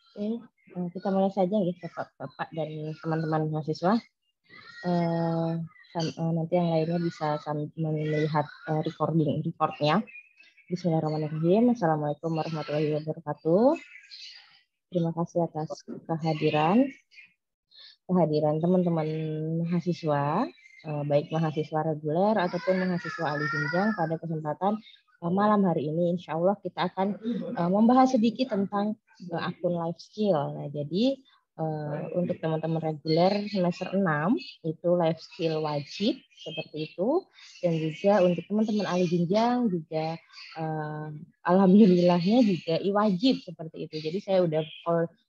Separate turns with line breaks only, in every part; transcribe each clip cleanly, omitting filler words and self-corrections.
Oke, kita mulai saja ya Bapak dan teman-teman mahasiswa. Nanti yang lainnya bisa melihat recordnya. Bismillahirrahmanirrahim. Assalamualaikum warahmatullahi wabarakatuh. Terima kasih atas kehadiran teman-teman mahasiswa, baik mahasiswa reguler ataupun mahasiswa alih jenjang pada kesempatan malam hari ini. Insya Allah kita akan membahas sedikit tentang akun life skill. Nah, jadi untuk teman-teman reguler semester 6 itu life skill wajib seperti itu, dan juga untuk teman-teman alih jenjang juga alhamdulillahnya juga wajib seperti itu. Jadi saya udah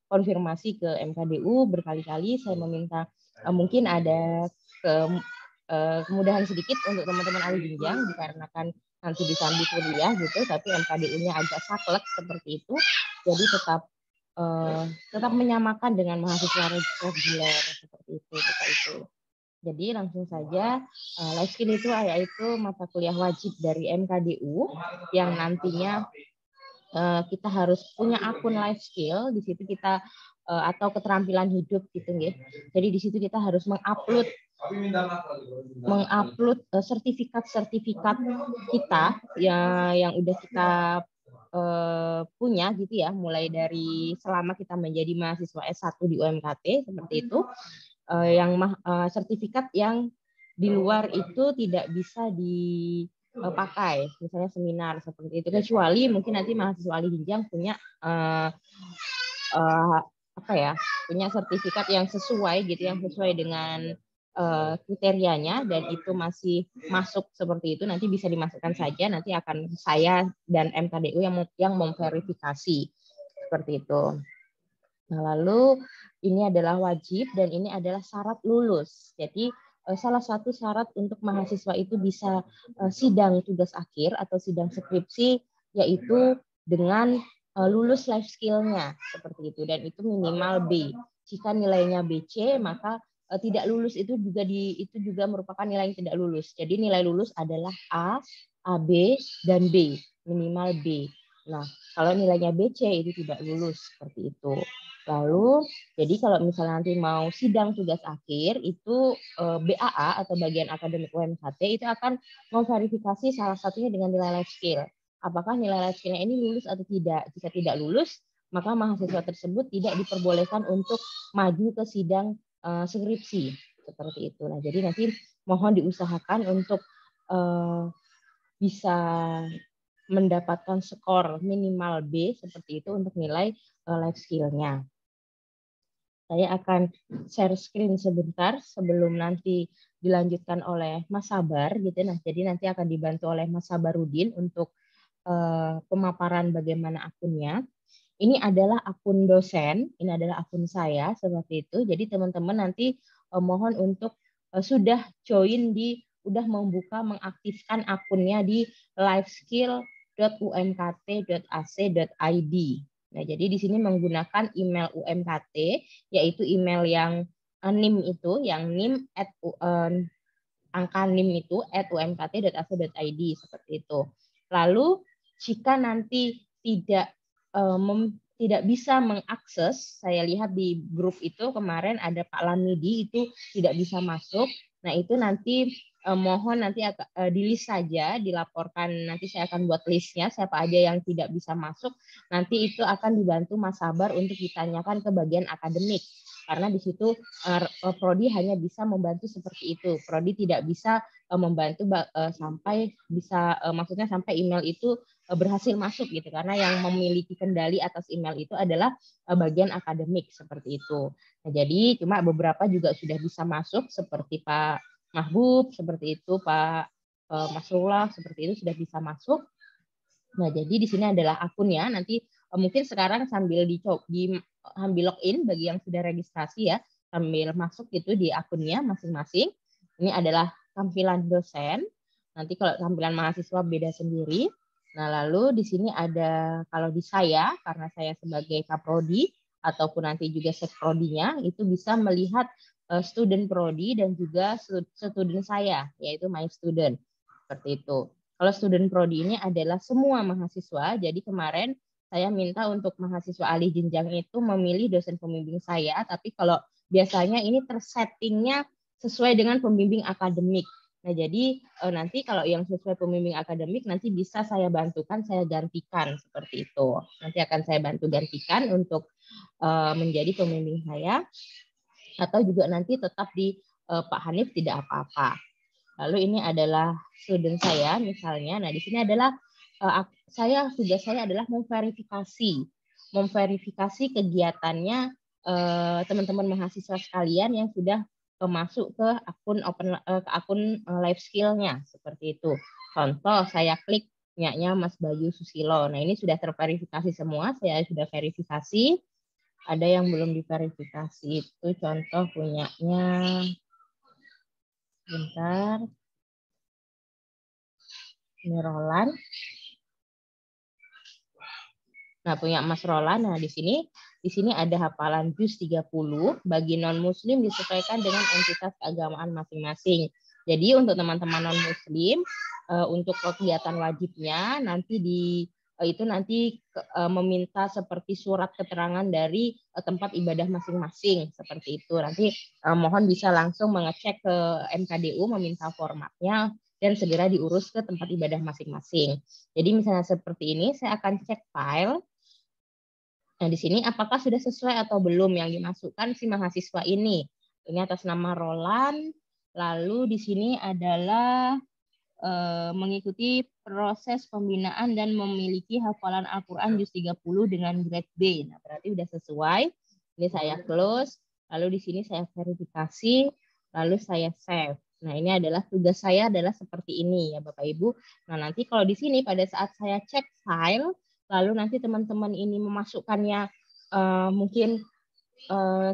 konfirmasi ke MKDU berkali-kali, saya meminta mungkin ada kemudahan sedikit untuk teman-teman alih jenjang dikarenakan nanti disambi kuliah gitu, tapi MKDU-nya agak saklek seperti itu, jadi tetap menyamakan dengan mahasiswa reguler seperti itu, itu. Jadi langsung saja, life skill itu yaitu mata kuliah wajib dari MKDU yang nantinya kita harus punya akun life skill. Di situ kita atau keterampilan hidup gitu ya. Jadi di situ kita harus mengupload sertifikat kita yang udah kita punya gitu ya, mulai dari selama kita menjadi mahasiswa S1 di UMKT seperti itu, yang sertifikat yang di luar itu tidak bisa dipakai, misalnya seminar seperti itu, kecuali mungkin nanti mahasiswa alih jenjang punya punya sertifikat yang sesuai gitu, yang sesuai dengan kriterianya dan itu masih masuk seperti itu, nanti bisa dimasukkan saja, nanti akan saya dan MKDU yang memverifikasi seperti itu. Nah, lalu ini adalah wajib dan ini adalah syarat lulus. Jadi salah satu syarat untuk mahasiswa itu bisa sidang tugas akhir atau sidang skripsi yaitu dengan lulus life skill-nya seperti itu, dan itu minimal B. Jika nilainya BC maka tidak lulus itu juga merupakan nilai yang tidak lulus. Jadi nilai lulus adalah A, AB, dan B, minimal B. Nah, kalau nilainya BC itu tidak lulus seperti itu. Lalu, jadi kalau misalnya nanti mau sidang tugas akhir itu BAA atau bagian akademik UMKT itu akan memverifikasi salah satunya dengan nilai life skill. Apakah nilai life skill-nya ini lulus atau tidak? Jika tidak lulus, maka mahasiswa tersebut tidak diperbolehkan untuk maju ke sidang skripsi seperti itu. Nah, jadi nanti mohon diusahakan untuk bisa mendapatkan skor minimal B seperti itu untuk nilai life skill-nya. Saya akan share screen sebentar sebelum nanti dilanjutkan oleh Mas Sabar gitu. Nah, jadi nanti akan dibantu oleh Mas Sabarudin untuk pemaparan bagaimana akunnya. Ini adalah akun dosen, ini adalah akun saya seperti itu. Jadi teman-teman nanti mohon untuk sudah membuka, mengaktifkan akunnya di lifeskill.umkt.ac.id. Nah, jadi di sini menggunakan email UMKT, yaitu email yang NIM itu, yang NIM angka NIM itu @umkt.ac.id seperti itu. Lalu jika nanti tidak bisa mengakses, saya lihat di grup itu kemarin ada Pak Lamidi itu tidak bisa masuk. Nah, itu nanti mohon nanti di list saja, dilaporkan, nanti saya akan buat listnya siapa aja yang tidak bisa masuk. Nanti itu akan dibantu Mas Sabar untuk ditanyakan ke bagian akademik. Karena di situ Prodi hanya bisa membantu seperti itu. Prodi tidak bisa membantu sampai bisa maksudnya sampai email itu berhasil masuk gitu, karena yang memiliki kendali atas email itu adalah bagian akademik seperti itu. Nah, jadi cuma beberapa juga sudah bisa masuk seperti Pak Mahbub seperti itu, Pak Masrullah seperti itu sudah bisa masuk. Nah, jadi di sini adalah akunnya. Nanti mungkin sekarang sambil ambil login bagi yang sudah registrasi ya, sambil masuk gitu di akunnya masing-masing. Ini adalah tampilan dosen. Nanti kalau tampilan mahasiswa beda sendiri. Nah, lalu di sini ada, kalau di saya, karena saya sebagai Kaprodi, ataupun nanti juga Sekprodinya, itu bisa melihat student Prodi dan juga student saya, yaitu my student. Seperti itu. Kalau student Prodi ini adalah semua mahasiswa, jadi kemarin saya minta untuk mahasiswa alih jenjang itu memilih dosen pembimbing saya, tapi kalau biasanya ini tersettingnya sesuai dengan pembimbing akademik. Nah, jadi nanti kalau yang sesuai pembimbing akademik nanti bisa saya bantukan, saya gantikan seperti itu. Nanti akan saya bantu gantikan untuk menjadi pembimbing saya, atau juga nanti tetap di Pak Hanif tidak apa-apa. Lalu ini adalah student saya misalnya. Nah, di sini adalah tugas saya adalah memverifikasi kegiatannya teman-teman mahasiswa sekalian yang sudah masuk ke akun live skill-nya seperti itu. Contoh saya klik punyanya Mas Bayu Susilo. Nah, ini sudah terverifikasi semua, saya sudah verifikasi. Ada yang belum diverifikasi, itu contoh punyanya, bentar, ini Roland. Nah, punya Mas Roland. Nah, di sini ada hafalan juz 30 bagi non muslim disesuaikan dengan entitas keagamaan masing-masing. Jadi untuk teman-teman non muslim untuk kegiatan wajibnya nanti meminta seperti surat keterangan dari tempat ibadah masing-masing seperti itu. Nanti mohon bisa langsung mengecek ke MKDU meminta formatnya dan segera diurus ke tempat ibadah masing-masing. Jadi misalnya seperti ini, saya akan cek file. Nah, di sini apakah sudah sesuai atau belum yang dimasukkan si mahasiswa ini. Ini atas nama Roland. Lalu di sini adalah mengikuti proses pembinaan dan memiliki hafalan Al-Quran juz 30 dengan grade B. Nah, berarti sudah sesuai. Ini saya close. Lalu di sini saya verifikasi. Lalu saya save. Nah, ini adalah tugas saya adalah seperti ini ya Bapak Ibu. Nah, nanti kalau di sini pada saat saya cek file, lalu nanti teman-teman ini memasukkannya mungkin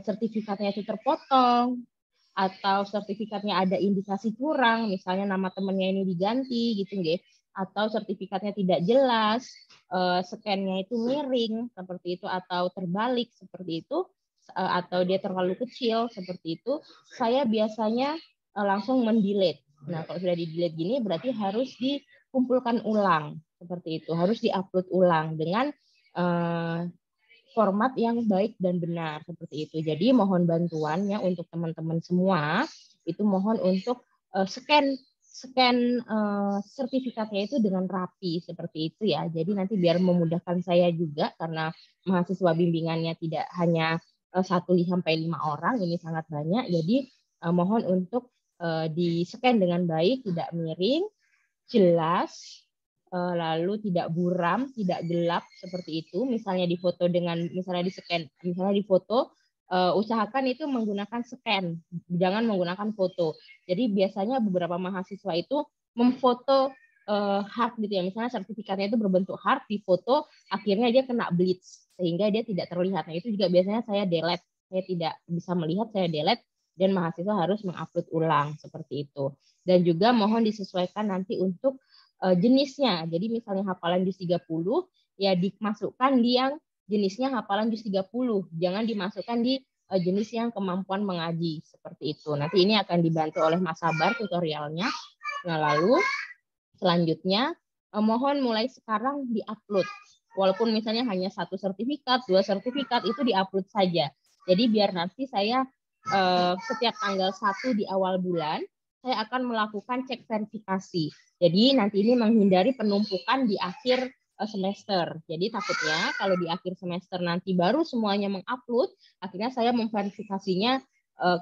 sertifikatnya itu terpotong, atau sertifikatnya ada indikasi kurang, misalnya nama temannya ini diganti gitu nggih, atau sertifikatnya tidak jelas, scan-nya itu miring seperti itu atau terbalik seperti itu, atau dia terlalu kecil seperti itu, saya biasanya langsung mendelete. Nah, kalau sudah di-delete gini berarti harus dikumpulkan ulang seperti itu, harus diupload ulang dengan format yang baik dan benar seperti itu. Jadi mohon bantuannya untuk teman-teman semua itu mohon untuk scan sertifikatnya itu dengan rapi seperti itu ya. Jadi nanti biar memudahkan saya juga karena mahasiswa bimbingannya tidak hanya 1-5 orang, ini sangat banyak. Jadi mohon untuk di scan dengan baik, tidak miring, jelas, lalu tidak buram, tidak gelap seperti itu. Misalnya difoto dengan, misalnya di scan, misalnya difoto, usahakan itu menggunakan scan, jangan menggunakan foto. Jadi biasanya beberapa mahasiswa itu memfoto hard gitu ya, misalnya sertifikatnya itu berbentuk hard, difoto, akhirnya dia kena blitz sehingga dia tidak terlihat. Nah, itu juga biasanya saya delete, saya tidak bisa melihat, saya delete, dan mahasiswa harus mengupload ulang seperti itu. Dan juga mohon disesuaikan nanti untuk jenisnya. Jadi misalnya hafalan juz 30 ya dimasukkan di yang jenisnya hafalan juz 30. Jangan dimasukkan di jenis yang kemampuan mengaji seperti itu. Nanti ini akan dibantu oleh Mas Sabar tutorialnya. Nah, lalu selanjutnya mohon mulai sekarang diupload. Walaupun misalnya hanya 1 sertifikat, 2 sertifikat itu diupload saja. Jadi biar nanti saya setiap tanggal 1 di awal bulan saya akan melakukan cek verifikasi. Jadi nanti ini menghindari penumpukan di akhir semester. Jadi takutnya kalau di akhir semester nanti baru semuanya mengupload, akhirnya saya memverifikasinya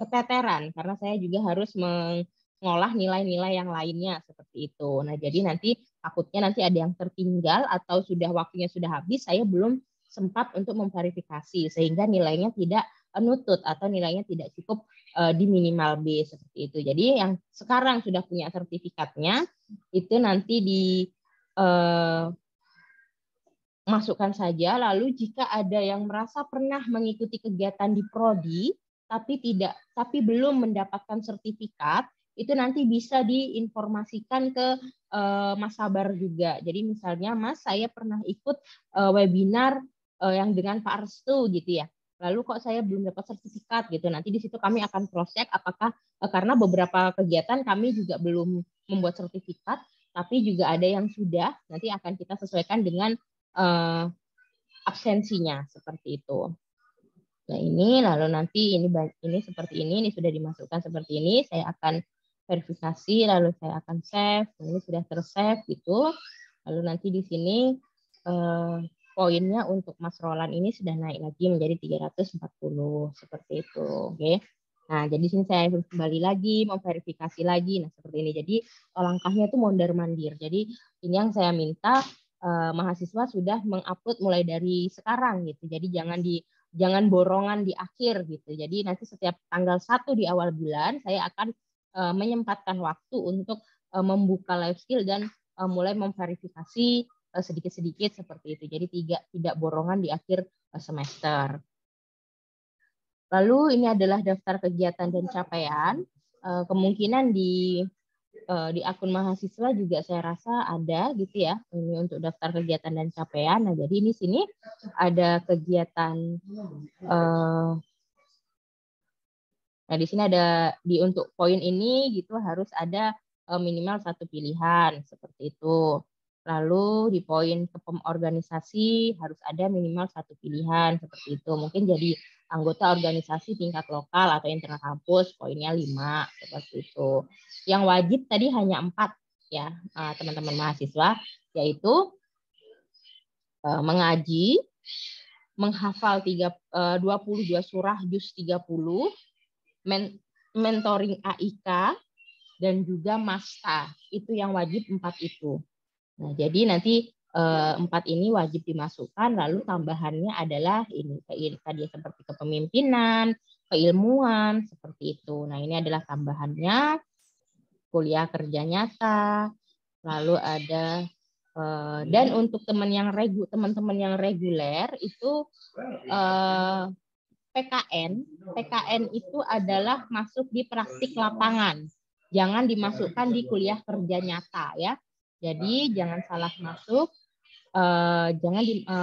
keteteran karena saya juga harus mengolah nilai-nilai yang lainnya seperti itu. Nah, jadi nanti takutnya nanti ada yang tertinggal atau sudah waktunya sudah habis, saya belum sempat untuk memverifikasi sehingga nilainya tidak nutut atau nilainya tidak cukup di minimal B seperti itu. Jadi yang sekarang sudah punya sertifikatnya itu nanti masukkan saja. Lalu jika ada yang merasa pernah mengikuti kegiatan di prodi tapi belum mendapatkan sertifikat, itu nanti bisa diinformasikan ke Mas Sabar juga. Jadi misalnya Mas, saya pernah ikut webinar yang dengan Pak Restu gitu ya. Lalu kok saya belum dapat sertifikat gitu. Nanti di situ kami akan cross check apakah karena beberapa kegiatan kami juga belum membuat sertifikat, tapi juga ada yang sudah. Nanti akan kita sesuaikan dengan absensinya seperti itu. Nah ini lalu nanti ini seperti ini sudah dimasukkan seperti ini, saya akan verifikasi lalu saya akan save, ini sudah tersave gitu. Lalu nanti di sini poinnya untuk Mas Roland ini sudah naik lagi menjadi 340 seperti itu, oke. Nah, jadi sini saya harus kembali lagi, memverifikasi lagi. Nah, seperti ini. Jadi langkahnya itu mondar-mandir. Jadi ini yang saya minta mahasiswa sudah mengupload mulai dari sekarang gitu. Jadi jangan borongan di akhir gitu. Jadi nanti setiap tanggal 1 di awal bulan saya akan menyempatkan waktu untuk membuka live skill dan mulai memverifikasi sedikit-sedikit seperti itu. Jadi tidak borongan di akhir semester. Lalu ini adalah daftar kegiatan dan capaian. Kemungkinan di akun mahasiswa juga saya rasa ada gitu ya. Ini untuk daftar kegiatan dan capaian. Nah, jadi ini sini ada kegiatan. Nah, di sini ada untuk poin ini gitu harus ada minimal 1 pilihan seperti itu. Lalu di poin kepem organisasi harus ada minimal 1 pilihan seperti itu. Mungkin jadi anggota organisasi tingkat lokal atau internal kampus poinnya 5 seperti itu. Yang wajib tadi hanya 4 ya teman-teman mahasiswa, yaitu mengaji, menghafal 22 surah juz 30, mentoring AIK, dan juga masta. Itu yang wajib 4 itu. Nah, jadi nanti 4 ini wajib dimasukkan, lalu tambahannya adalah ini tadi seperti kepemimpinan, keilmuan, seperti itu. Nah, ini adalah tambahannya, kuliah kerja nyata, lalu ada dan untuk teman-teman yang reguler itu PKN itu adalah masuk di praktik lapangan. Jangan dimasukkan di kuliah kerja nyata ya. Jadi jangan salah masuk,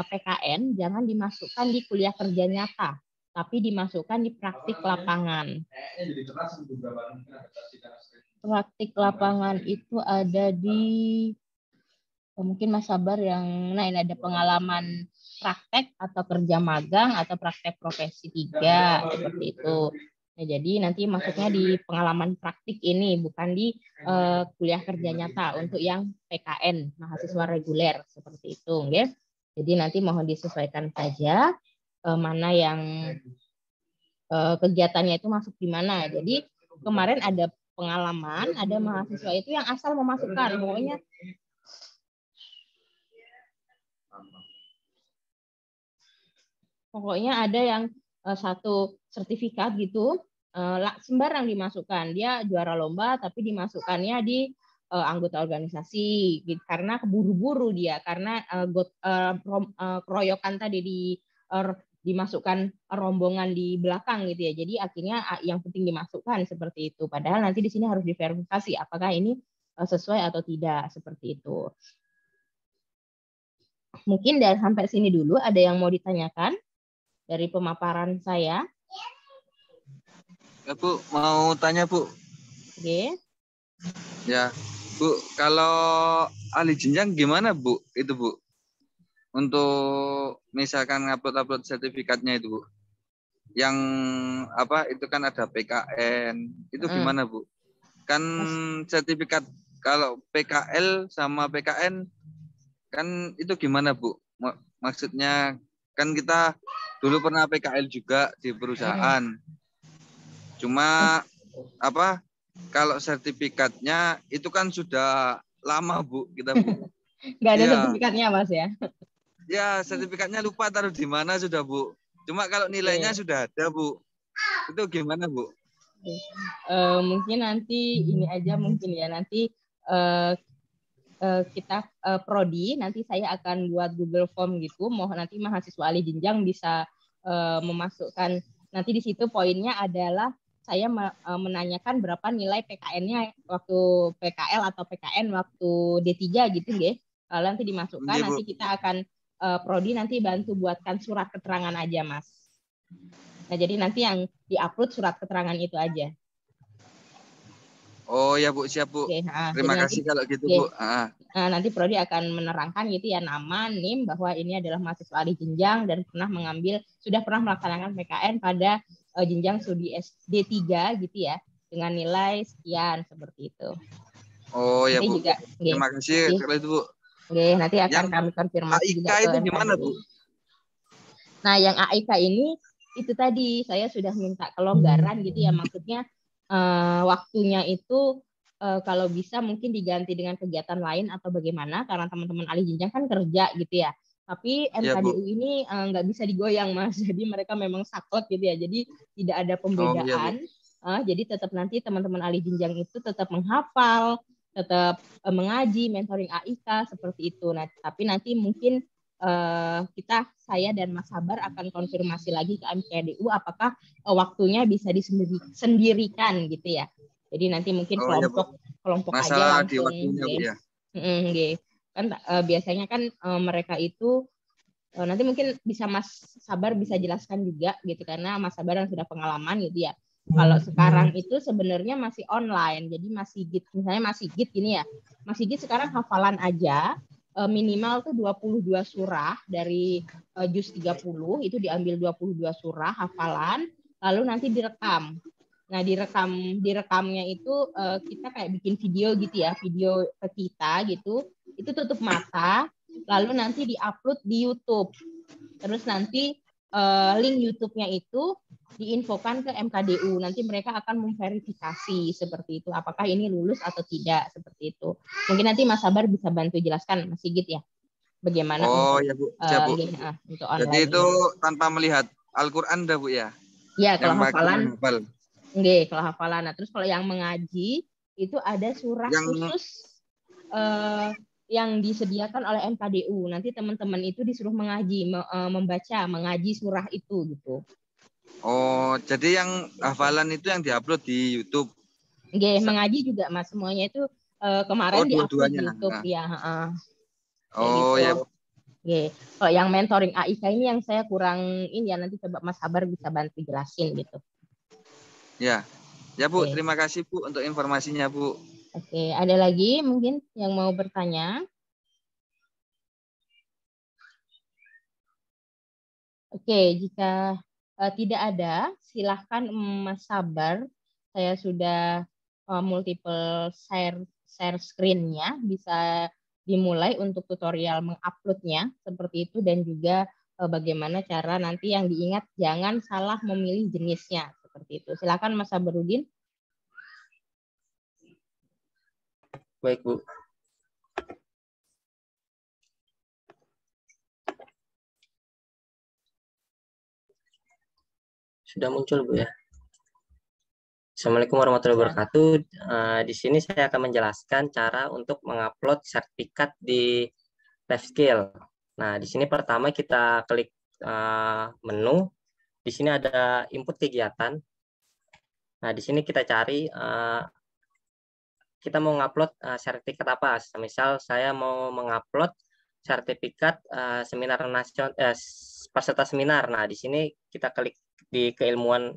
PKN jangan dimasukkan di kuliah kerja nyata, tapi dimasukkan di praktik lapangan. Praktik lapangan itu ada di, mungkin Mas Sabar yang, nah ini ada pengalaman praktek atau kerja magang atau praktek profesi 3, seperti itu. Nah, jadi nanti masuknya di pengalaman praktik ini, bukan di kuliah kerja nyata untuk yang PKN, mahasiswa reguler, seperti itu. Ya. Jadi nanti mohon disesuaikan saja mana yang kegiatannya itu masuk di mana. Jadi kemarin ada pengalaman, ada mahasiswa itu yang asal memasukkan, pokoknya ada yang satu sertifikat gitu, sembarang dimasukkan. Dia juara lomba tapi dimasukkannya di anggota organisasi gitu. Karena keburu-buru dia, karena keroyokan tadi dimasukkan rombongan di belakang gitu ya. Jadi akhirnya yang penting dimasukkan seperti itu. Padahal nanti di sini harus diverifikasi apakah ini sesuai atau tidak, seperti itu. Mungkin dari sampai sini dulu, ada yang mau ditanyakan dari pemaparan saya?
Ya Bu, mau tanya Bu.
Oke.
Ya Bu, kalau ahli jenjang gimana Bu? Itu Bu, untuk misalkan ngupload sertifikatnya itu Bu, yang apa itu kan ada PKN, itu gimana Bu? Kan sertifikat kalau PKL sama PKN kan itu gimana Bu? Maksudnya kan kita dulu pernah PKL juga di perusahaan. Cuma apa? Kalau sertifikatnya itu kan sudah lama Bu, kita Bu.
Nggak ada sertifikatnya Mas ya?
Ya, sertifikatnya lupa taruh di mana sudah Bu. Cuma kalau nilainya sudah ada Bu. Itu gimana Bu?
Mungkin nanti ini aja mungkin ya, nanti kita prodi, nanti saya akan buat Google Form gitu, mohon nanti mahasiswa ahli jenjang bisa memasukkan, nanti di situ poinnya adalah saya menanyakan berapa nilai PKN-nya waktu PKL atau PKN waktu D3 gitu ya. Kalau nanti dimasukkan,
Iya,
nanti kita akan prodi nanti bantu buatkan surat keterangan aja Mas. Nah jadi nanti yang diupload surat keterangan itu aja.
Oh ya Bu, siap Bu.
Oke, jadi
Terima
nanti
kasih kalau gitu
oke,
Bu.
nanti Prodi akan menerangkan gitu ya nama, NIM, bahwa ini adalah mahasiswa ahli jenjang dan sudah pernah melaksanakan PKN pada jenjang studi D3 gitu ya, dengan nilai sekian seperti itu.
Oh ya
Nanti
Bu.
juga,
Terima kasih kalau itu Bu.
nanti akan
Yang
kami konfirmasi
AIK
juga ke
itu
MKDU.
gimana Bu?
Nah, yang AIK ini itu tadi saya sudah minta kelonggaran gitu ya, maksudnya waktunya itu kalau bisa mungkin diganti dengan kegiatan lain atau bagaimana, karena teman-teman ahli jenjang kan kerja gitu ya. Tapi
Ya Bu.
MKDU ini nggak bisa digoyang Mas, jadi mereka memang saklek gitu ya, jadi tidak ada
Oh ya Bu.
pembedaan. Jadi tetap nanti teman-teman ahli jenjang itu tetap menghafal, tetap mengaji, mentoring AIK seperti itu. Nah, tapi nanti mungkin saya dan Mas Sabar akan konfirmasi lagi ke MKDU apakah waktunya bisa disendirikan gitu ya. Jadi nanti mungkin
Oh ya Bu.
kelompok aja
Masalah di
langsung.
waktunya Bu ya.
Kan biasanya kan mereka itu nanti mungkin bisa Mas Sabar bisa jelaskan juga gitu, karena Mas Sabar yang sudah pengalaman gitu ya. Kalau sekarang itu sebenarnya masih online, jadi masih git, misalnya masih git gini ya. Masih git sekarang hafalan aja minimal tuh 22 surah dari juz 30, itu diambil 22 surah hafalan, lalu nanti direkam. Nah, direkamnya itu kita kayak bikin video gitu ya, video ke kita gitu. Itu tutup mata, lalu nanti diupload di YouTube. Terus nanti link YouTube-nya itu diinfokan ke MKDU. Nanti mereka akan memverifikasi seperti itu, apakah ini lulus atau tidak seperti itu. Mungkin nanti Mas Sabar bisa bantu jelaskan, Mas Sigit ya, bagaimana
Oh
untuk
ya Bu, siap Bu.
untuk
Jadi
online
itu
ini.
tanpa melihat Al-Qur'an dah Bu ya.
Ya,
Yang
kalau hafalan,
hafal.
kalau hafalan. Nah, terus kalau yang mengaji itu ada surah
Yang
khusus yang disediakan oleh MKDU. Nanti teman-teman itu disuruh membaca, mengaji surah itu gitu.
Oh, jadi yang hafalan itu yang diupload di YouTube.
Mengaji juga Mas, semuanya itu kemarin diupload di
dua-duanya.
YouTube ya. Kayak
Oh
gitu.
ya.
Kalau yang mentoring AIK ini yang saya kurang ini ya, nanti coba Mas Sabar bisa bantu jelasin gitu.
Ya. Ya Bu, terima kasih Bu untuk informasinya Bu.
Oke, ada lagi mungkin yang mau bertanya? Oke, jika tidak ada, silahkan Mas Sabar. Saya sudah multiple share screen-nya, bisa dimulai untuk tutorial menguploadnya seperti itu, dan juga bagaimana cara nanti yang diingat jangan salah memilih jenisnya seperti itu. Silakan Mas Sabarudin.
Baik Bu. Sudah muncul Bu ya. Assalamualaikum warahmatullahi wabarakatuh. Di sini saya akan menjelaskan cara untuk mengupload sertifikat di LiveSkill. Nah, di sini pertama kita klik menu. Di sini ada input kegiatan. Nah, di sini kita cari kita mau mengupload sertifikat apa. Misal saya mau mengupload sertifikat seminar nasional, peserta seminar. Nah, di sini kita klik di keilmuan.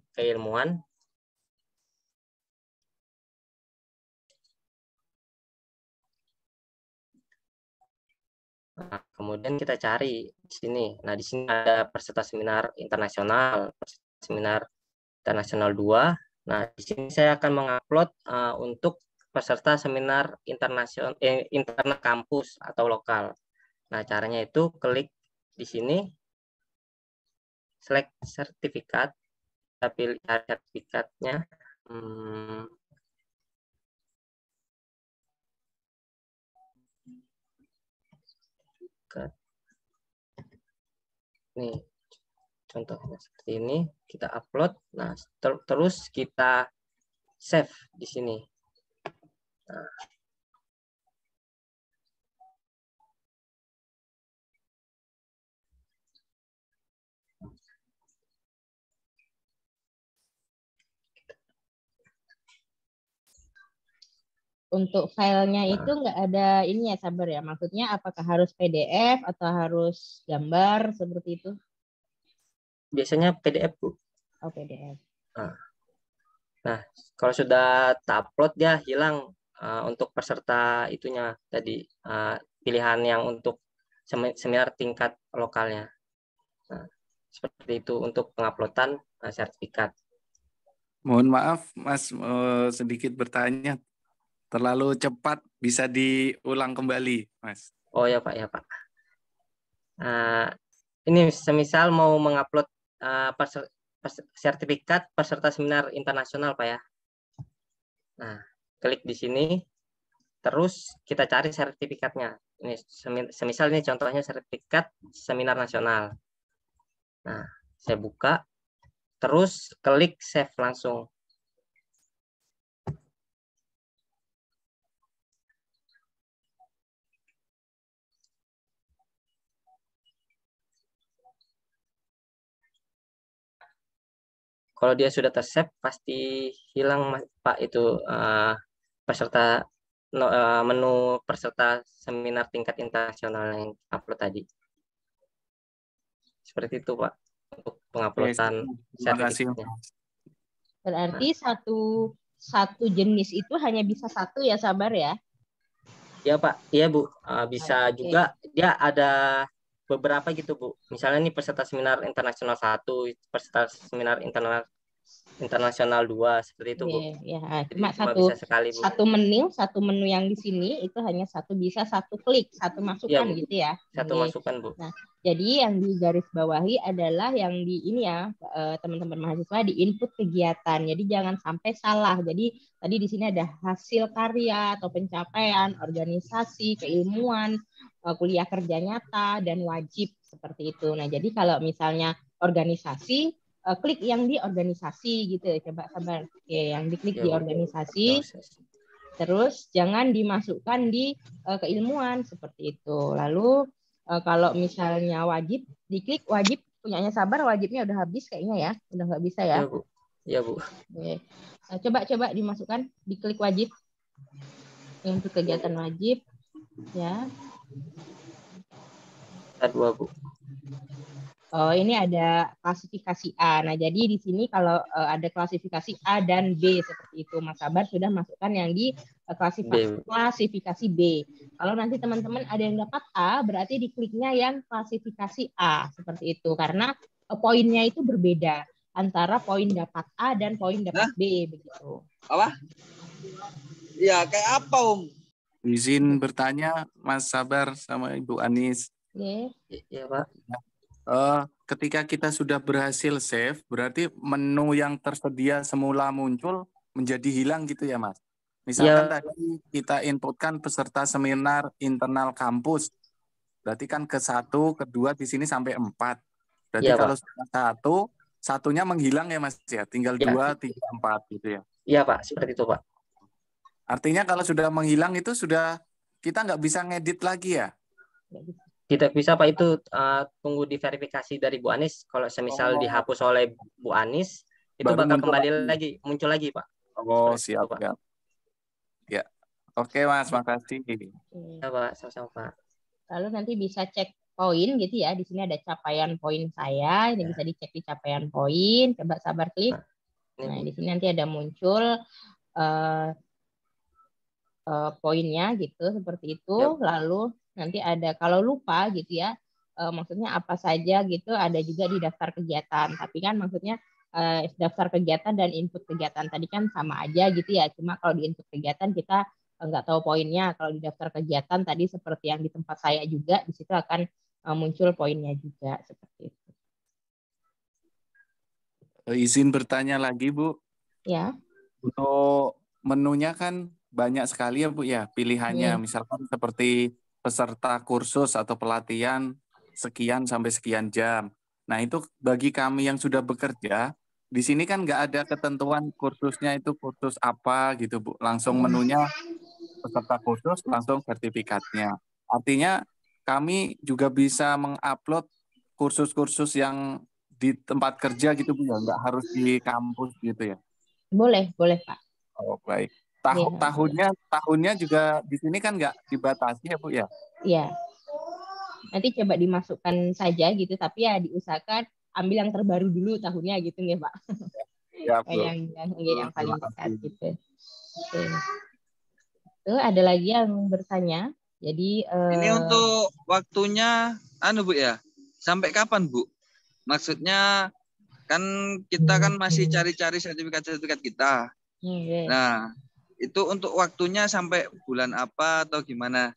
Nah, kemudian kita cari di sini. Nah, di sini ada peserta seminar internasional, peserta seminar internasional 2. Nah, di sini saya akan mengupload untuk peserta seminar internasional internal kampus atau lokal. Nah, caranya itu klik di sini, select sertifikat, kita pilih sertifikatnya. Nih, contohnya seperti ini, kita upload. Nah, terus kita save di sini. Nah,
Untuk filenya itu nggak ada ini ya, Sabar ya. Maksudnya apakah harus PDF atau harus gambar seperti itu?
biasanya PDF Bu.
Oh, PDF.
Nah, Nah, kalau sudah terupload dia hilang untuk peserta itunya tadi pilihan yang untuk seminar tingkat lokalnya. Nah, seperti itu untuk penguploadan sertifikat.
Mohon maaf, Mas, sedikit bertanya. Terlalu cepat, bisa diulang kembali, Mas.
Oh ya Pak, ya Pak. Ini semisal mau mengupload sertifikat peserta seminar internasional, Pak ya. Nah, klik di sini, terus kita cari sertifikatnya. Ini semisal ini contohnya sertifikat seminar nasional. Nah, saya buka, terus klik save langsung. Kalau dia sudah tersave, pasti hilang Pak itu peserta menu peserta seminar tingkat internasional yang upload tadi. Seperti itu Pak untuk penguploadan sertifikatnya.
Berarti satu jenis itu hanya bisa satu ya, Sabar ya?
Iya Pak, iya Bu. Bisa juga dia ada beberapa gitu Bu. Misalnya nih peserta seminar internasional 1, peserta seminar internasional 2, seperti itu Bu.
Ya, cuma
bisa sekali, Bu.
satu menu yang di sini itu hanya bisa satu klik, satu masukan
ya,
gitu ya.
Satu masukan Bu.
Nah, jadi yang di garis bawahi adalah yang di ini ya, teman-teman mahasiswa di input kegiatan. Jadi jangan sampai salah. Jadi tadi di sini ada hasil karya atau pencapaian, organisasi, keilmuan, kuliah kerja nyata, dan wajib seperti itu. Nah, jadi kalau misalnya organisasi, klik yang di organisasi gitu. Coba Sabar. Oke, yang diklik di organisasi. Terus jangan dimasukkan di keilmuan seperti itu. Lalu kalau misalnya wajib, diklik wajib punyanya Sabar, wajibnya udah habis kayaknya ya, udah nggak bisa ya.
Iya Bu.
Oke. Coba dimasukkan, diklik wajib untuk kegiatan wajib, ya.
Dua Bu.
Oh, ini ada klasifikasi A. Nah, jadi di sini kalau ada klasifikasi A dan B seperti itu, Mas Sabar sudah masukkan yang di klasifikasi B. Kalau nanti teman-teman ada yang dapat A, berarti dikliknya yang klasifikasi A seperti itu, karena poinnya itu berbeda antara poin dapat A dan poin dapat B begitu.
Apa? Ya, kayak apa, Om?
Izin bertanya, Mas Sabar sama Ibu Anis.
Iya Pak.
Ketika kita sudah berhasil save, berarti menu yang tersedia semula muncul menjadi hilang gitu ya, Mas? Misalkan tadi kita inputkan peserta seminar internal kampus, berarti kan ke 1, ke 2 di sini sampai 4. Berarti kalau sudah satunya menghilang ya Mas ya, tinggal 2, 3, 4 gitu ya?
Iya Pak, seperti itu Pak.
Artinya kalau sudah menghilang itu sudah kita nggak bisa ngedit lagi ya?
Tidak bisa Pak, itu tunggu diverifikasi dari Bu Anis. Kalau semisal dihapus oleh Bu Anis, itu bakal kembali lagi, muncul lagi Pak.
Oh, siap, Pak. Ya. Oke Mas, makasih.
Ya Pak, sama-sama Pak.
Lalu nanti bisa cek poin gitu ya. Di sini ada capaian poin saya. Ini bisa dicek di capaian poin. Coba Sabar klik. Nah, di sini nanti ada muncul poinnya gitu seperti itu. Lalu nanti ada kalau lupa gitu ya, maksudnya apa saja gitu, ada juga di daftar kegiatan. Tapi kan maksudnya daftar kegiatan dan input kegiatan tadi kan sama aja gitu ya. Cuma kalau di input kegiatan kita nggak tahu poinnya. Kalau di daftar kegiatan tadi seperti yang di tempat saya juga, di situ akan muncul poinnya juga seperti itu.
Izin bertanya lagi Bu.
Ya.
Untuk menunya kan banyak sekali ya Bu ya pilihannya. Misalkan seperti peserta kursus atau pelatihan sekian sampai sekian jam. Nah itu bagi kami yang sudah bekerja, di sini kan nggak ada ketentuan kursusnya itu kursus apa gitu Bu. Langsung menunya peserta kursus, langsung sertifikatnya. Artinya kami juga bisa mengupload kursus-kursus yang di tempat kerja gitu Bu ya, nggak harus di kampus gitu ya?
Boleh Pak.
Oh baik. Tahunnya juga di sini kan nggak dibatasi ya Bu ya?
Iya. Nanti coba dimasukkan saja gitu, tapi ya diusahakan ambil yang terbaru dulu tahunnya gitu nih Pak.
Ya, Bu.
yang paling dekat gitu. Oke. Itu ada lagi yang bertanya. Jadi
ini untuk waktunya Bu ya. Sampai kapan Bu? Maksudnya kan kita kan masih cari-cari sertifikat-sertifikat kita. Nah, itu untuk waktunya sampai bulan apa atau gimana?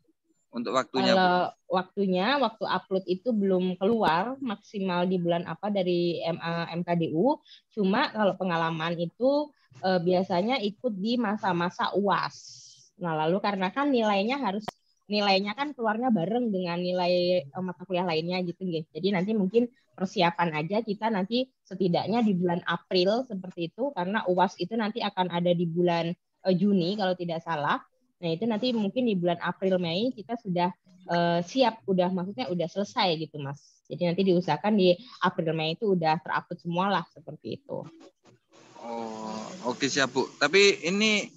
Untuk waktunya,
kalau waktunya, waktu upload itu belum keluar maksimal di bulan apa dari MKDU. Cuma kalau pengalaman itu biasanya ikut di masa-masa UAS. Nah, lalu karena kan nilainya kan keluarnya bareng dengan nilai mata kuliah lainnya gitu, guys. Jadi nanti mungkin persiapan aja kita nanti setidaknya di bulan April seperti itu, karena UAS itu nanti akan ada di bulan Juni kalau tidak salah. Nah, itu nanti mungkin di bulan April Mei kita sudah siap, maksudnya udah selesai gitu, Mas. Jadi nanti diusahakan di April Mei itu udah terupload semua lah seperti itu.
Oh, oke siap Bu. Tapi ini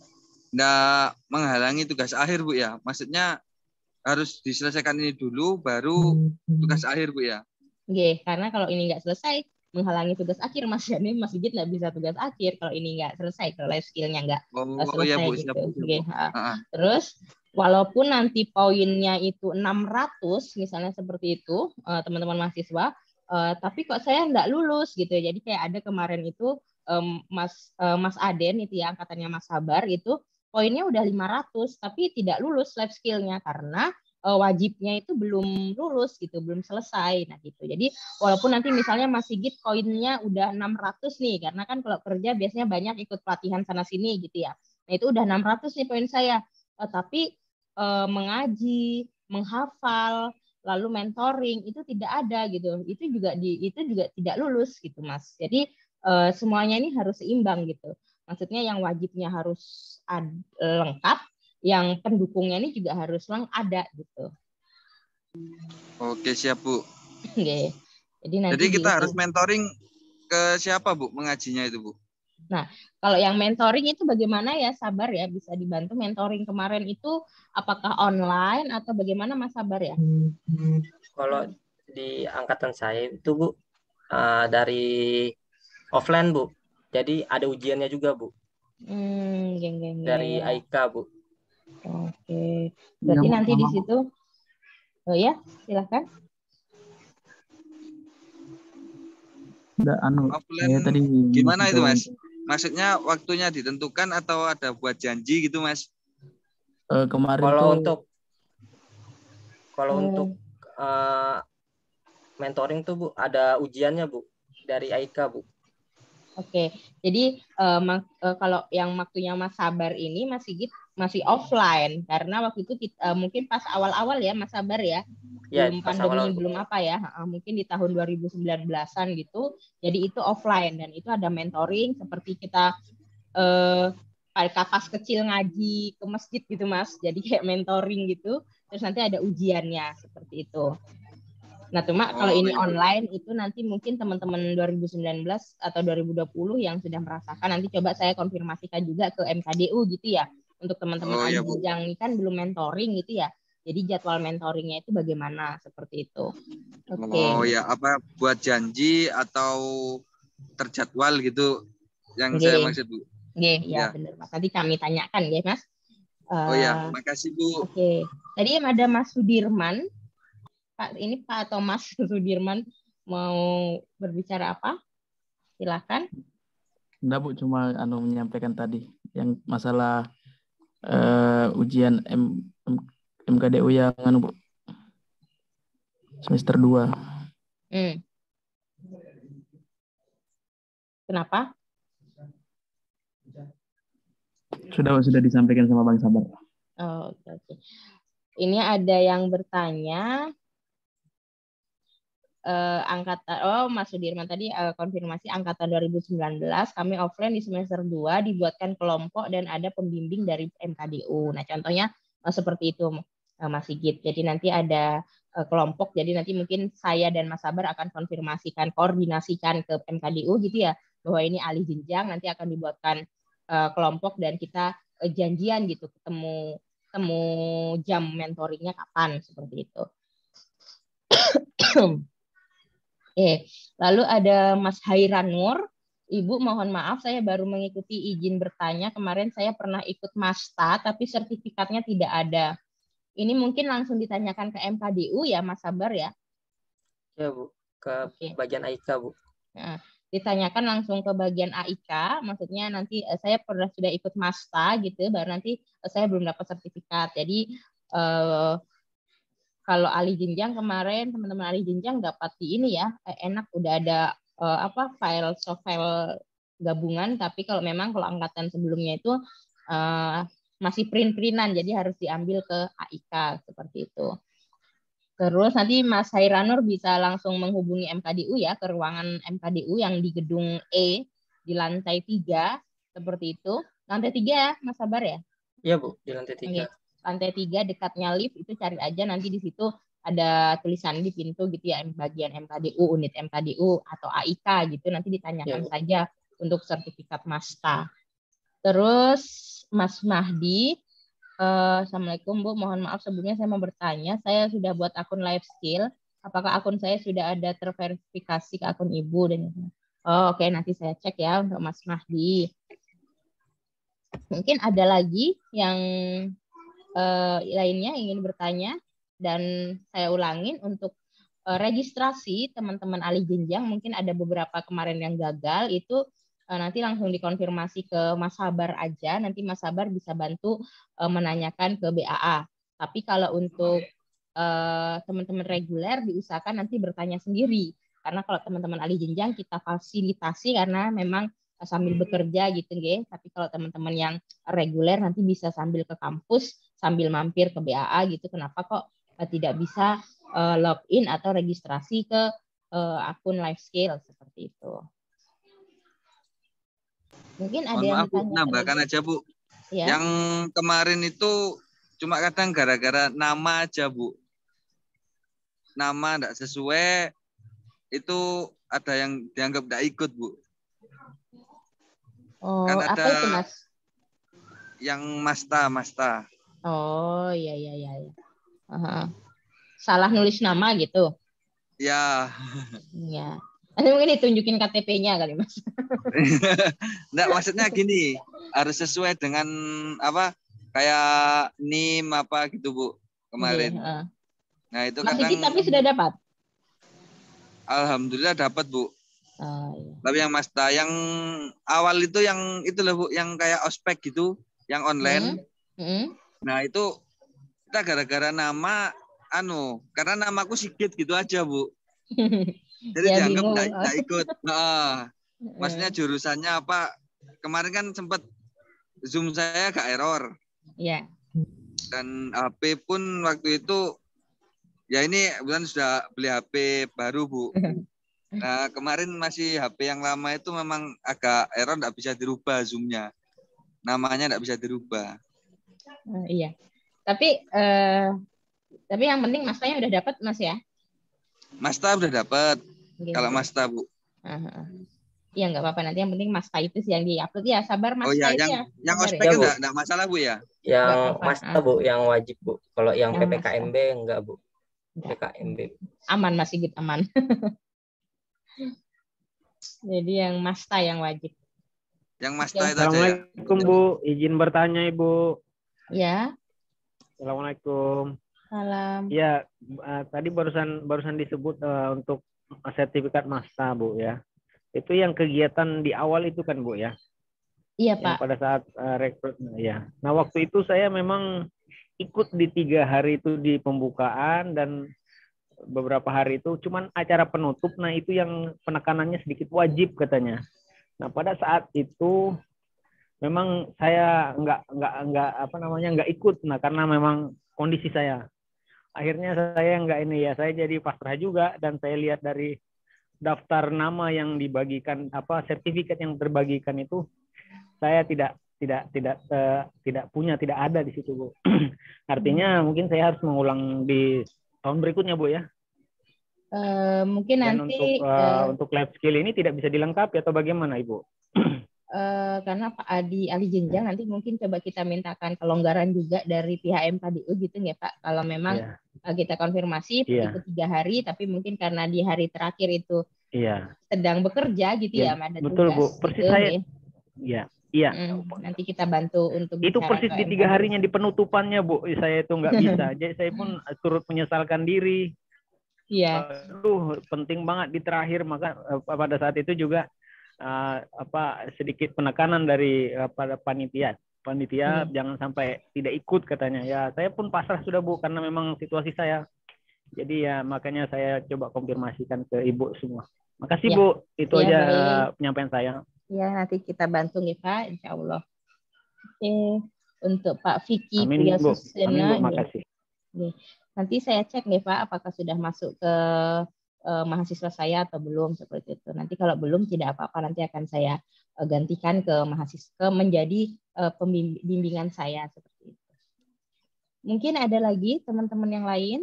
enggak menghalangi tugas akhir Bu ya. Maksudnya harus diselesaikan ini dulu baru tugas akhir Bu ya.
Oke, karena kalau ini nggak selesai menghalangi tugas akhir, Mas. Jadi Mas Sigit nggak bisa tugas akhir kalau ini nggak selesai, kalau life skill-nya nggak selesai
iya, Bu,
gitu.
siap, Bu.
Oke. Terus walaupun nanti poinnya itu 600 misalnya seperti itu, teman-teman mahasiswa, tapi kok saya nggak lulus gitu. Jadi kayak ada kemarin itu Mas Aden itu ya, angkatannya Mas Sabar itu poinnya udah 500 tapi tidak lulus life skill-nya karena wajibnya itu belum lulus gitu, belum selesai. Nah gitu. Jadi walaupun nanti misalnya Mas Sigit poinnya udah 600 nih, karena kan kalau kerja biasanya banyak ikut pelatihan sana sini gitu ya. Nah itu udah 600 nih poin saya. Tapi mengaji, menghafal, lalu mentoring itu tidak ada gitu. Itu juga tidak lulus gitu, Mas. Jadi semuanya ini harus seimbang gitu. Maksudnya yang wajibnya harus lengkap, yang pendukungnya ini juga harus ada gitu.
Oke, siap Bu.
Oke.
Jadi kita harus mentoring ke siapa Bu mengajinya itu Bu?
Nah, kalau yang mentoring itu bagaimana ya, Sabar ya, bisa dibantu mentoring kemarin itu apakah online atau bagaimana Mas Sabar ya?
Kalau di angkatan saya itu Bu dari offline Bu. Jadi ada ujiannya juga Bu. Dari AIKA Bu.
Oke. Berarti
Ya,
nanti di situ. Oh ya, silakan.
Offline tadi gimana itu Mas? Maksudnya waktunya ditentukan atau ada buat janji gitu Mas?
Kemarin kalau untuk mentoring tuh Bu ada ujiannya Bu dari AIKA Bu.
Oke, jadi kalau yang waktunya Mas Sabar ini masih offline karena waktu itu mungkin pas awal-awal ya Mas Sabar ya, belum pandemi belum apa ya, mungkin di tahun 2019-an gitu. Jadi itu offline dan itu ada mentoring seperti kita pas kecil ngaji ke masjid gitu Mas. Jadi kayak mentoring gitu. Terus nanti ada ujiannya seperti itu. Nah, cuma kalau ini online itu nanti mungkin teman-teman 2019 atau 2020 yang sudah merasakan, nanti coba saya konfirmasikan juga ke MKDU gitu ya. Untuk teman-teman yang kan belum mentoring gitu ya. Jadi jadwal mentoringnya itu bagaimana seperti itu.
Oh ya, apa buat janji atau terjadwal gitu yang saya maksud Bu.
Ya benar Mas. Nanti kami tanyakan ya Mas.
Oh ya, makasih Bu.
Oke. Tadi ada Mas Sudirman. Pak atau Mas Sudirman mau berbicara apa? Silakan.
Enggak Bu, cuma menyampaikan tadi yang masalah ujian MKDU yang Bu, semester 2.
Kenapa?
Sudah disampaikan sama Bang Sabar.
Oh, oke. Ini ada yang bertanya Mas Sudirman tadi konfirmasi angkatan 2019 kami offline di semester 2 dibuatkan kelompok dan ada pembimbing dari MKDU. Nah, contohnya seperti itu Mas Sigit. Jadi nanti ada kelompok, jadi nanti mungkin saya dan Mas Sabar akan koordinasikan ke MKDU gitu ya, bahwa ini alih jenjang, nanti akan dibuatkan kelompok dan kita janjian gitu ketemu jam mentoringnya kapan seperti itu. Lalu ada Mas Hairan Nur, Ibu, mohon maaf, saya baru mengikuti izin bertanya. Kemarin saya pernah ikut MASTA, tapi sertifikatnya tidak ada. Ini mungkin langsung ditanyakan ke MKDU ya, Mas Sabar ya?
Ya, Bu. Ke bagian AIK, Bu.
Nah, ditanyakan langsung ke bagian AIK, maksudnya nanti saya sudah ikut MASTA gitu, baru nanti saya belum dapat sertifikat. Jadi kalau ahli jenjang kemarin teman-teman ahli jenjang dapat di ini ya, enak udah ada soft file gabungan, tapi kalau angkatan sebelumnya itu masih print-printan, jadi harus diambil ke AIK seperti itu. Terus nanti Mas Hairanur bisa langsung menghubungi MKDU ya, ke ruangan MKDU yang di gedung E di lantai 3 seperti itu. Lantai 3 ya, Mas Sabar ya?
Iya, Bu, di lantai 3.
Okay. Lantai 3 dekatnya lift itu cari aja, nanti di situ ada tulisan di pintu gitu ya, bagian MKDU, unit MKDU atau AIK gitu, nanti ditanyakan saja untuk sertifikat MASTA. Terus Mas Mahdi, Assalamualaikum Bu, mohon maaf sebelumnya saya mau bertanya, saya sudah buat akun life skill, apakah akun saya sudah ada terverifikasi ke akun Ibu? Oke, nanti saya cek ya untuk Mas Mahdi. Mungkin ada lagi yang lainnya ingin bertanya, dan saya ulangin untuk registrasi teman-teman ahli jenjang, mungkin ada beberapa kemarin yang gagal, itu nanti langsung dikonfirmasi ke Mas Sabar aja, nanti Mas Sabar bisa bantu menanyakan ke BAA. Tapi kalau untuk teman-teman reguler diusahakan nanti bertanya sendiri, karena kalau teman-teman ahli jenjang kita fasilitasi karena memang sambil bekerja gitu nggih. Tapi kalau teman-teman yang reguler nanti bisa sambil ke kampus, sambil mampir ke BAA gitu. Kenapa kok tidak bisa login atau registrasi ke akun life skill seperti itu. Mungkin ada yang
maaf, Bu, nambahkan aja Bu. Ya. Yang kemarin itu cuma kadang gara-gara nama aja Bu. Nama enggak sesuai, itu ada yang dianggap enggak ikut Bu.
Oh, kan ada apa itu Mas?
Yang Masta.
Oh, iya. Salah nulis nama gitu?
Ya.
Ya. Nanti mungkin ditunjukin KTP-nya kali Mas.
Enggak, maksudnya gini, harus sesuai dengan apa? Kayak NIM apa gitu Bu kemarin.
Yeah.
Nah itu
Mas
kadang.
Tapi sudah dapat?
Alhamdulillah dapat Bu.
Oh, iya.
Tapi yang Masta yang awal itu yang itu loh Bu, yang kayak ospek gitu, yang online. Nah itu kita gara-gara nama karena namaku Sigit gitu aja Bu. Jadi ya, dianggap nggak ikut. Maksudnya jurusannya apa? Kemarin kan sempat Zoom saya agak error.
Iya.
Dan HP pun waktu itu ya ini bukan sudah beli HP baru Bu. Nah kemarin masih HP yang lama itu memang agak error, nggak bisa dirubah Zoom-nya. Namanya nggak bisa dirubah.
Iya. Tapi yang penting Mastanya udah dapat Mas ya?
Masta udah dapat. Gitu. Kalau Masta Bu.
Iya nggak apa-apa, nanti yang penting Masta itu sih yang di-upload ya. Sabar Masta itu ya.
Yang ospek ya, enggak masalah Bu ya.
Yang Masta Bu, yang wajib Bu. Kalau yang PPKMB enggak Bu. PKMB.
Aman masih gitu, aman. Jadi yang Masta yang wajib.
Yang Masta itu
Assalamualaikum aja, ya. Bu, izin bertanya Ibu.
Ya.
Assalamualaikum.
Salam.
Ya, tadi barusan disebut untuk sertifikat Masta Bu ya. Itu yang kegiatan di awal itu kan Bu ya.
Iya
yang
Pak.
Pada saat rekrut ya. Nah waktu itu saya memang ikut di 3 hari itu di pembukaan dan beberapa hari itu cuman acara penutup. Nah itu yang penekanannya sedikit wajib katanya. Nah pada saat itu memang saya nggak ikut. Nah karena memang kondisi saya. Akhirnya saya saya jadi pasrah juga, dan saya lihat dari daftar nama yang dibagikan, sertifikat yang terbagikan itu saya tidak ada di situ Bu. Artinya mungkin saya harus mengulang di tahun berikutnya Bu ya.
Mungkin
dan
nanti
untuk life skill ini tidak bisa dilengkapi atau bagaimana Ibu?
Karena Pak ahli jenjang nanti mungkin coba kita mintakan kelonggaran juga dari pihak MKDU gitu ya Pak. Kalau memang kita konfirmasi itu 3 hari, tapi mungkin karena di hari terakhir itu
Iya.
sedang bekerja gitu
Ya,
ya, ada
betul Bu.
tugas
Persis
gitu,
saya.
nggih.
Iya. Iya.
Nanti kita bantu untuk
Itu
bicara
persis
ke
di 3
MKDU.
harinya di penutupannya Bu. Saya itu nggak bisa. Jadi saya pun turut menyesalkan diri.
Iya.
Aduh, penting banget di terakhir. Maka pada saat itu juga sedikit penekanan dari pada panitia. Jangan sampai tidak ikut katanya. Ya, saya pun pasrah sudah Bu karena memang situasi saya. Jadi ya makanya saya coba konfirmasikan ke Ibu semua. Makasih
Ya.
Bu, itu
Ya,
aja
baik.
penyampaian saya.
Ya, nanti kita bantu nih Pak, insya Allah. Oke, untuk Pak Vicky
Amin
Priya
Bu, amin Bu,
Susena,
makasih.
nanti saya cek nih Pak, apakah sudah masuk ke mahasiswa saya atau belum seperti itu. Nanti kalau belum tidak apa-apa, nanti akan saya gantikan ke mahasiswa menjadi pembimbingan saya seperti itu. Mungkin ada lagi teman-teman yang lain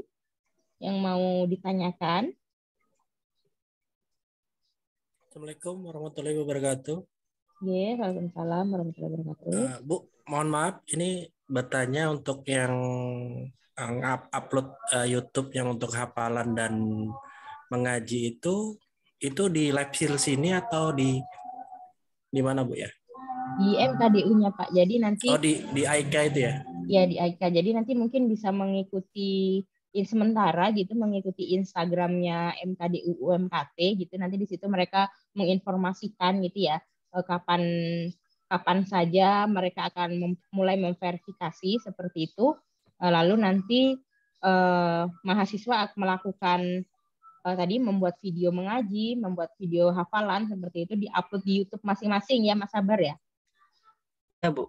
yang mau ditanyakan.
Assalamualaikum warahmatullahi wabarakatuh.
Ya, waalaikumsalam warahmatullahi wabarakatuh.
Bu, mohon maaf, ini bertanya untuk yang upload YouTube yang untuk hafalan dan mengaji itu di live sini atau di mana Bu ya?
Di MKDU-nya Pak. Jadi nanti
di AIK itu ya?
Ya di AIK. Jadi nanti mungkin bisa mengikuti sementara gitu, mengikuti Instagramnya MKDU UMKT gitu. Nanti di situ mereka menginformasikan gitu ya kapan saja mereka akan mulai memverifikasi seperti itu. Lalu nanti mahasiswa akan melakukan tadi membuat video mengaji, membuat video hafalan seperti itu, diupload di YouTube masing-masing ya Mas Sabar ya?
Ya Bu.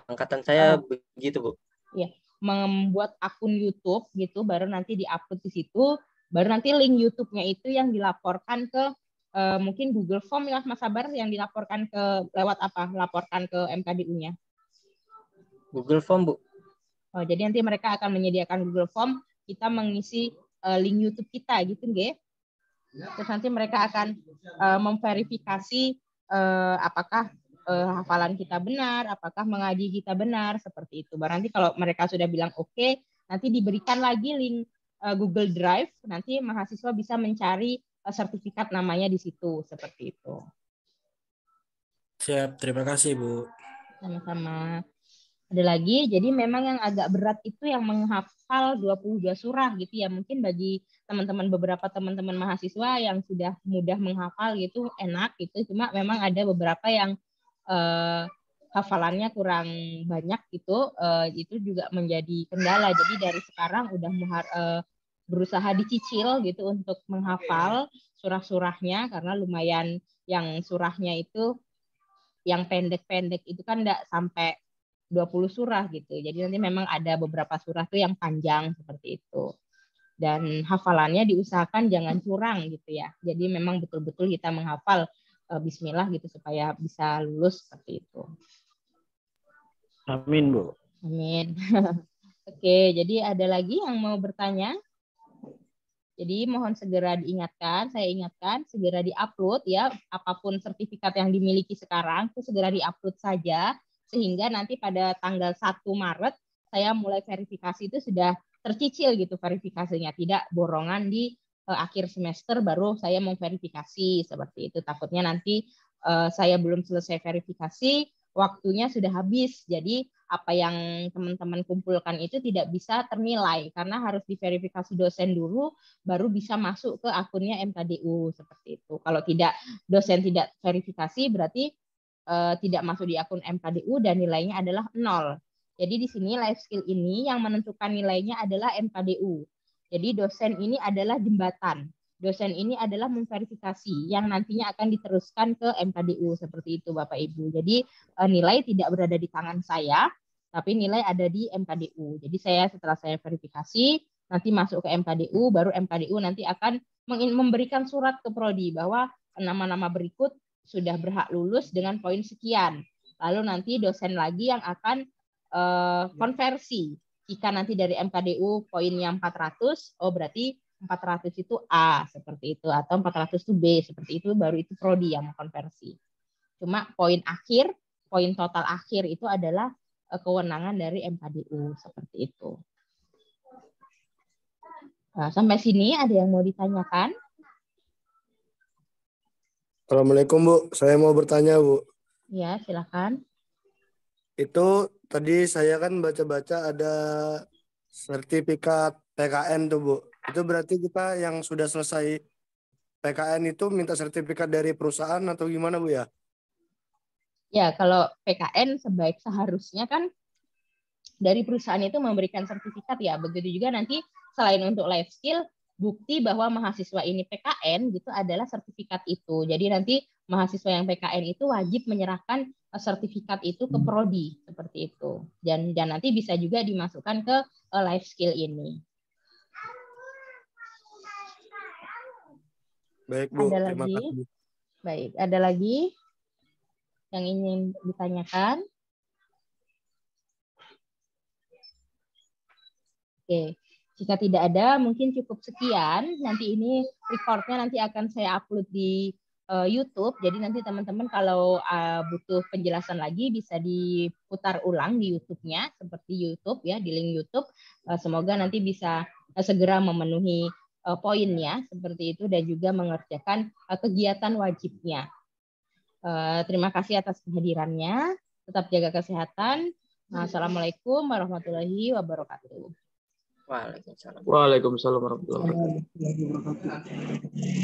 Angkatan
Oh.
saya begitu Bu.
Ya, membuat akun YouTube gitu, baru nanti diupload di situ, baru nanti link YouTube-nya itu yang dilaporkan ke mungkin Google Form ya Mas Sabar, yang dilaporkan ke lewat apa? Laporkan ke MKDU-nya.
Google Form Bu.
Oh, jadi nanti mereka akan menyediakan Google Form, kita mengisi link YouTube kita gitu nggih. Terus nanti mereka akan memverifikasi apakah hafalan kita benar, apakah mengaji kita benar, seperti itu. Nanti kalau mereka sudah bilang oke, nanti diberikan lagi link Google Drive, nanti mahasiswa bisa mencari sertifikat namanya di situ, seperti itu.
Siap, terima kasih Bu.
Sama-sama. Ada lagi, jadi memang yang agak berat itu yang menghafal 22 surah gitu ya. Mungkin bagi beberapa teman-teman mahasiswa yang sudah mudah menghafal gitu, enak gitu. Cuma memang ada beberapa yang hafalannya kurang banyak gitu, itu juga menjadi kendala. Jadi dari sekarang udah berusaha dicicil gitu untuk menghafal surah-surahnya, karena lumayan yang surahnya itu yang pendek-pendek itu kan enggak sampai 20 surah gitu. Jadi nanti memang ada beberapa surah tuh yang panjang seperti itu. Dan hafalannya diusahakan jangan curang gitu ya. Jadi memang betul-betul kita menghafal bismillah gitu supaya bisa lulus seperti itu.
Amin Bu.
Amin. Oke, jadi ada lagi yang mau bertanya? Jadi mohon segera diingatkan, saya ingatkan, segera diupload ya, apapun sertifikat yang dimiliki sekarang, itu segera diupload saja, sehingga nanti pada tanggal 1 Maret, saya mulai verifikasi itu sudah tercicil gitu verifikasinya, tidak borongan di akhir semester baru saya memverifikasi, seperti itu. Takutnya nanti saya belum selesai verifikasi, waktunya sudah habis, jadi apa yang teman-teman kumpulkan itu tidak bisa ternilai karena harus diverifikasi dosen dulu baru bisa masuk ke akunnya MKDU seperti itu. Kalau tidak, dosen tidak verifikasi berarti tidak masuk di akun MKDU dan nilainya adalah 0. Jadi di sini life skill ini yang menentukan nilainya adalah MKDU. Jadi dosen ini adalah jembatan. Dosen ini adalah memverifikasi yang nantinya akan diteruskan ke MKDU seperti itu Bapak Ibu. Jadi nilai tidak berada di tangan saya, tapi nilai ada di MKDU. Jadi setelah saya verifikasi, nanti masuk ke MKDU, baru MKDU nanti akan memberikan surat ke prodi bahwa nama-nama berikut sudah berhak lulus dengan poin sekian. Lalu nanti dosen lagi yang akan konversi. Jika nanti dari MKDU poinnya 400, oh berarti 400 itu A, seperti itu. Atau 400 itu B, seperti itu, baru itu prodi yang mengkonversi. Cuma poin total akhir itu adalah kewenangan dari MKDU, seperti itu. Nah, sampai sini ada yang mau ditanyakan?
Assalamualaikum Bu, saya mau bertanya Bu.
Ya, silakan.
Itu tadi saya kan baca-baca ada sertifikat PKN tuh Bu. Itu berarti kita yang sudah selesai PKN itu minta sertifikat dari perusahaan atau gimana Bu ya?
Ya, kalau PKN seharusnya kan dari perusahaan itu memberikan sertifikat ya. Begitu juga nanti selain untuk life skill, bukti bahwa mahasiswa ini PKN gitu adalah sertifikat itu. Jadi nanti mahasiswa yang PKN itu wajib menyerahkan sertifikat itu ke prodi seperti itu. Dan nanti bisa juga dimasukkan ke life skill ini.
Baik Bu,
Ada
terima
lagi?
kasih.
Baik, ada lagi yang ingin ditanyakan? Oke, jika tidak ada mungkin cukup sekian. Nanti ini recordnya nanti akan saya upload di YouTube. Jadi nanti teman-teman kalau butuh penjelasan lagi bisa diputar ulang di YouTube-nya seperti YouTube ya, di link YouTube. Semoga nanti bisa segera memenuhi poinnya seperti itu dan juga mengerjakan kegiatan wajibnya. Terima kasih atas kehadirannya. Tetap jaga kesehatan. Assalamualaikum warahmatullahi wabarakatuh.
Waalaikumsalam.
Waalaikumsalam warahmatullahi wabarakatuh.